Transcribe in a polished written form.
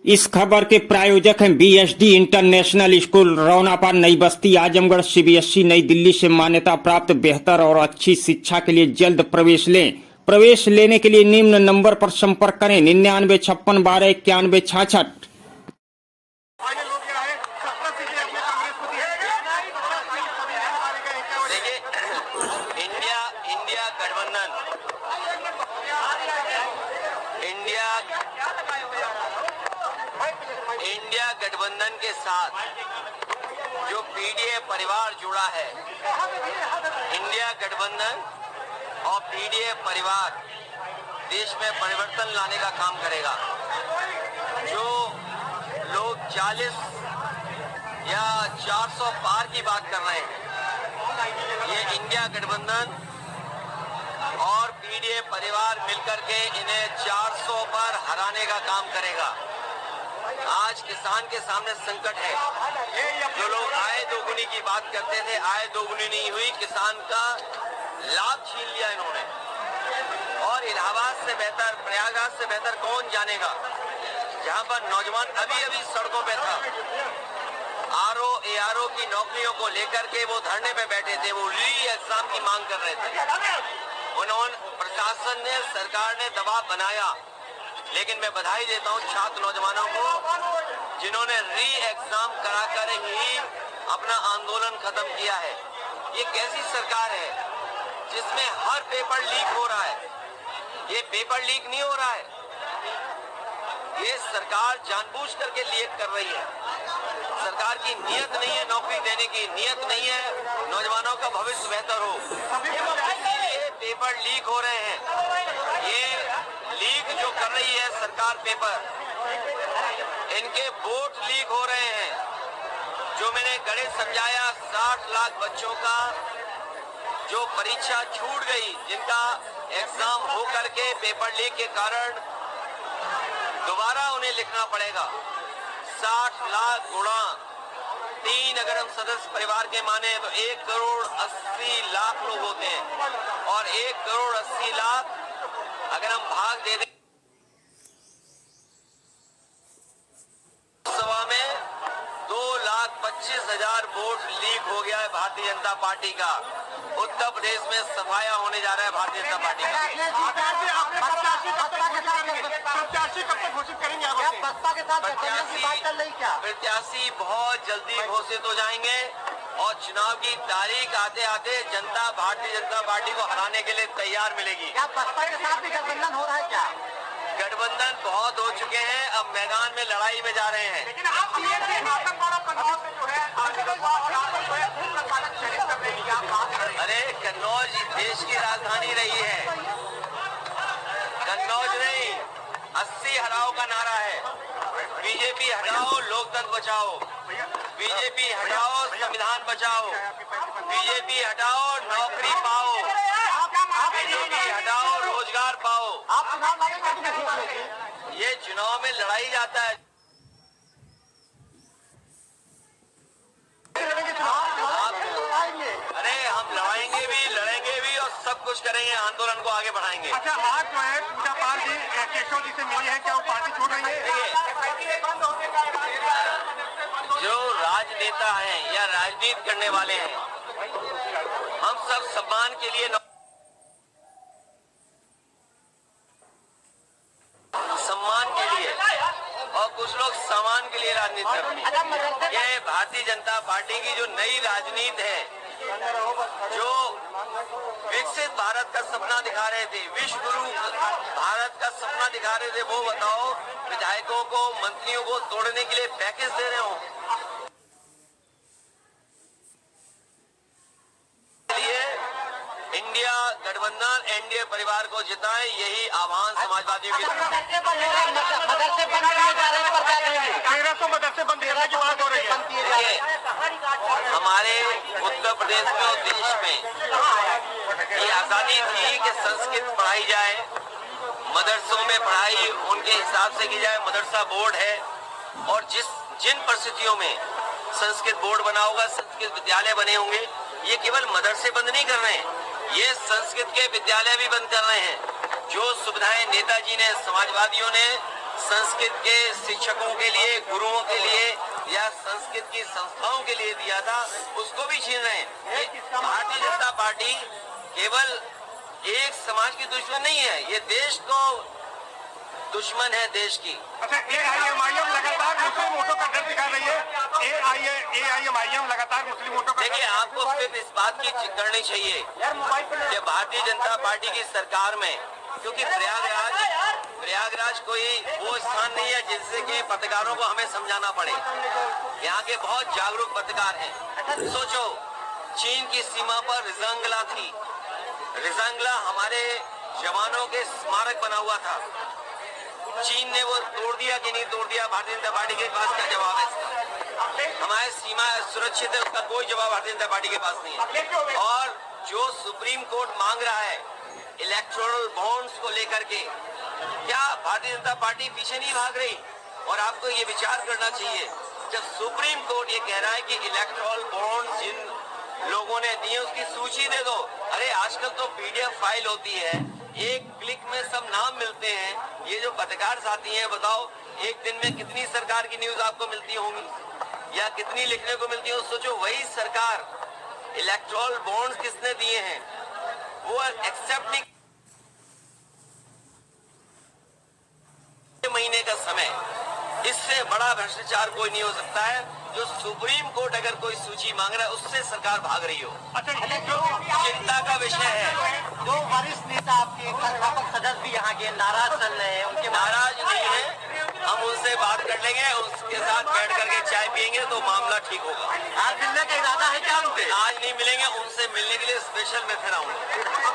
इस खबर के प्रायोजक हैं बीएसडी इंटरनेशनल स्कूल रौनापार नई बस्ती आजमगढ़। सीबीएसई नई दिल्ली से मान्यता प्राप्त बेहतर और अच्छी शिक्षा के लिए जल्द प्रवेश लें। प्रवेश लेने के लिए निम्न नंबर पर संपर्क करें 9956129166। इंडिया गठबंधन के साथ जो पीडीए परिवार जुड़ा है, इंडिया गठबंधन और पीडीए परिवार देश में परिवर्तन लाने का काम करेगा। जो लोग 40 या 400 पार की बात कर रहे हैं, ये इंडिया गठबंधन और पीडीए परिवार मिलकर के इन्हें 400 पर हराने का काम करेगा। आज किसान के सामने संकट है। जो लोग आय दोगुनी की बात करते थे, आय दोगुनी नहीं हुई, किसान का लाभ छीन लिया इन्होंने। और इलाहाबाद से बेहतर, प्रयागराज से बेहतर कौन जानेगा, जहां पर नौजवान अभी अभी सड़कों पे था। आरओ एआरओ की नौकरियों को लेकर के वो धरने पे बैठे थे, वो री एग्जाम की मांग कर रहे थे। उन्होंने, प्रशासन ने, सरकार ने दबाव बनाया, लेकिन मैं बधाई देता हूं छात्र नौजवानों को जिन्होंने री एग्जाम कराकर ही अपना आंदोलन खत्म किया है। ये कैसी सरकार है जिसमें हर पेपर लीक हो रहा है? ये पेपर लीक नहीं हो रहा है, ये सरकार जानबूझ करके लीक कर रही है। सरकार की नीयत नहीं है नौकरी देने की, नीयत नहीं है नौजवानों का भविष्य बेहतर हो, इसलिए पेपर लीक हो रहे हैं। ये लीक जो कर रही है सरकार पेपर, इनके वोट लीक हो रहे हैं। जो मैंने गणित समझाया, 60 लाख बच्चों का जो परीक्षा छूट गई, जिनका एग्जाम हो करके पेपर लीक के कारण दोबारा उन्हें लिखना पड़ेगा। 60 लाख गुणा 3 अगर हम सदस्य परिवार के माने तो 1 करोड़ 80 लाख लोग होते हैं, और 1 करोड़ 80 लाख अगर हम भाग दे दें सभा में, 2,25,000 वोट लीक हो गया है भारतीय जनता पार्टी का। उत्तर प्रदेश में सफाया होने जा रहा है भारतीय जनता पार्टी का। प्रत्याशी बहुत जल्दी घोषित हो जाएंगे और चुनाव की तारीख आते आते जनता भारतीय जनता पार्टी को हराने के लिए तैयार मिलेगी। क्या बसपा के साथ भी गठबंधन हो रहा है क्या? गठबंधन बहुत हो चुके हैं, अब मैदान में लड़ाई में जा रहे हैं। लेकिन आप अरे कन्नौज देश की राजधानी रही है, कन्नौज नहीं, 80 हटाओ का नारा है। बीजेपी हटाओ, लोकतंत्र बचाओ। बीजेपी हटाओ, संविधान बचाओ। बीजेपी हटाओ, नौकरी पाओ। बीजेपी हटाओ, रोजगार पाओ। आप चुनाव लड़ेंगे? ये चुनाव में लड़ाई जाता है। अरे हम लड़ाएंगे भी, लड़ेंगे भी और सब कुछ करेंगे, आंदोलन को आगे बढ़ाएंगे। अच्छा, आज जो है पूजा पाल जी केशव जी से मिली है, क्या वो पार्टी छोड़ रही है? जो राजनेता हैं या राजनीति करने वाले हैं, हम सब सम्मान के लिए, सम्मान के लिए, और कुछ लोग सामान के लिए राजनीति करते हैं। ये भारतीय जनता पार्टी की जो नई राजनीति है, जो विकसित भारत का सपना दिखा रहे थे, विश्व गुरु भारत का सपना दिखा रहे थे, वो बताओ विधायकों को, मंत्रियों को तोड़ने के लिए पैकेज दे रहे हो। इंडिया गठबंधन एनडीए परिवार को जिताएं, यही आह्वान समाजवादियों की। मदरसे बंद किए जा रहे हैं, 1300 मदरसे बंद करने की बात हो रही है। हमारे उत्तर प्रदेश में और देश में ये आजादी थी कि संस्कृत पढ़ाई जाए, मदरसों में पढ़ाई उनके हिसाब से की जाए। मदरसा बोर्ड है, और जिन परिस्थितियों में संस्कृत बोर्ड बना होगा, संस्कृत विद्यालय बने होंगे, ये केवल मदरसे बंद नहीं कर रहे हैं, ये संस्कृत के विद्यालय भी बंद कर रहे हैं। जो सुविधाएं नेताजी ने, समाजवादियों ने संस्कृत के शिक्षकों के लिए, गुरुओं के लिए या संस्कृत की संस्थाओं के लिए दिया था, उसको भी छीन रहे हैं। ये भारतीय जनता पार्टी केवल एक समाज की दुश्मन नहीं है, ये देश को दुश्मन है, देश की। अच्छा, एआईएमआईएम लगातार मुस्लिम वोटों का डर दिखा रही है। एआईएमआईएम लगातार मुस्लिम वोटों का देखिए, आपको सिर्फ इस बात की करनी चाहिए कि भारतीय जनता पार्टी की सरकार में, क्योंकि प्रयागराज कोई वो स्थान नहीं है जिससे कि पत्रकारों को हमें समझाना पड़े। यहाँ के बहुत जागरूक पत्रकार हैं। सोचो, चीन की सीमा पर रिजांगला थी। रिजांगला हमारे जवानों के स्मारक बना हुआ था। चीन ने वो तोड़ दिया कि नहीं तोड़ दिया, भारतीय जनता पार्टी के पास क्या जवाब है इसका? हमारी सीमा सुरक्षित है, उसका कोई जवाब भारतीय जनता पार्टी के पास नहीं है। और जो सुप्रीम कोर्ट मांग रहा है इलेक्टोरल बॉन्ड्स को लेकर के, क्या भारतीय जनता पार्टी पीछे नहीं भाग रही? और आपको ये विचार करना चाहिए, जब सुप्रीम कोर्ट ये कह रहा है कि इलेक्टोरल बॉन्ड्स जिन लोगों ने दिए उसकी सूची दे दो। अरे आजकल तो पीडीएफ फाइल होती है, एक क्लिक में सब नाम मिलते हैं। ये जो पत्रकार साथी हैं, बताओ एक दिन में कितनी सरकार की न्यूज आपको मिलती होंगी या कितनी लिखने को मिलती हो? सोचो, वही सरकार इलेक्टोरल बॉन्ड्स किसने दिए हैं वो एक्सेप्ट नहीं। महीने का समय, इससे बड़ा भ्रष्टाचार कोई नहीं हो सकता है। जो सुप्रीम कोर्ट अगर कोई सूची मांग रहा है उससे सरकार भाग रही हो। अच्छा, ये जो चिंता का विषय है। दो वरिष्ठ नेता आपके संस्थापक सदस्य भी यहाँ के नाराज चल रहे हैं, उनके नाराज नहीं है, हम उनसे बात कर लेंगे, उसके साथ बैठ करके चाय पियेंगे तो मामला ठीक होगा। आज मिलने का इरादा है क्या उनसे? आज नहीं मिलेंगे, उनसे मिलने के लिए स्पेशल मैं फिर आऊंगा।